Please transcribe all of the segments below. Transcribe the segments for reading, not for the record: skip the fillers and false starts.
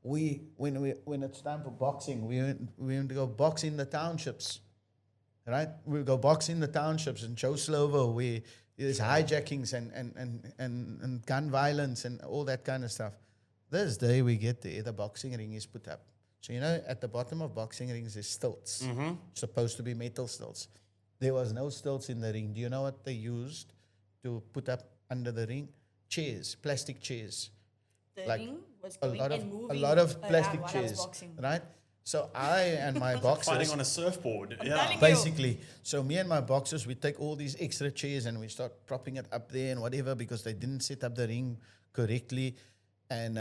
when it's time for boxing, we went to go box in the townships, right? We go box in the townships and Joe Slovo. There's hijackings and gun violence and all that kind of stuff. This day we get there, the boxing ring is put up. So at the bottom of boxing rings is stilts, supposed to be metal stilts. There was no stilts in the ring. Do you know what they used to put up under the ring? Chairs, plastic chairs. The Like ring was a going lot of and a moving lot of around plastic while I was chairs, boxing. right? So I and my Fighting boxers, on a surfboard. I'm Yeah. telling you. basically, so me and my boxers, we take all these extra chairs and we start propping it up there and whatever because they didn't set up the ring correctly. And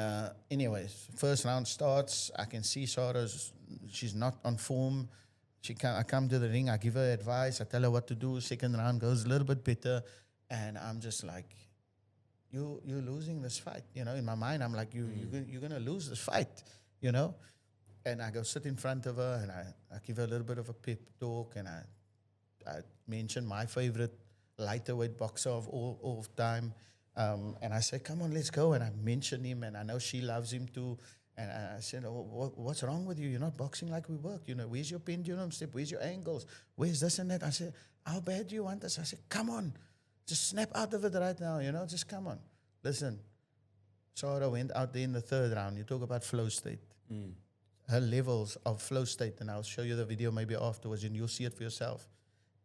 anyways, first round starts. I can see she's not on form. I come to the ring. I give her advice. I tell her what to do. Second round goes a little bit better, and I'm just like, you're losing this fight. In my mind, I'm like, you're gonna lose this fight. And I go sit in front of her and I give her a little bit of a pep talk, and I mention my favorite lighter weight boxer of all time. And I said, come on, let's go. And I mentioned him, and I know she loves him too. And I said, what's wrong with you? You're not boxing like we work. Where's your pendulum step? Where's your angles? Where's this and that? I said, how bad do you want this? I said, come on. Just snap out of it right now, just come on. Listen, Sarah went out there in the third round. You talk about flow state. Her levels of flow state, and I'll show you the video maybe afterwards, and you'll see it for yourself.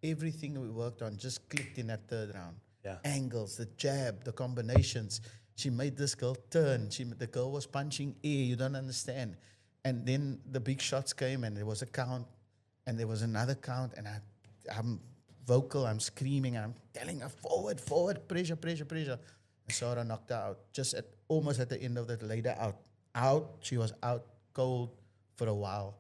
Everything we worked on just clicked in that third round. Yeah. Angles, the jab, the combinations. She made this girl turn. The girl was punching air. You don't understand. And then the big shots came, and there was a count, and there was another count, and I'm vocal. I'm screaming. I'm telling her forward, pressure. And Sarah knocked her out. Almost at the end of that, laid her out. She was out cold for a while.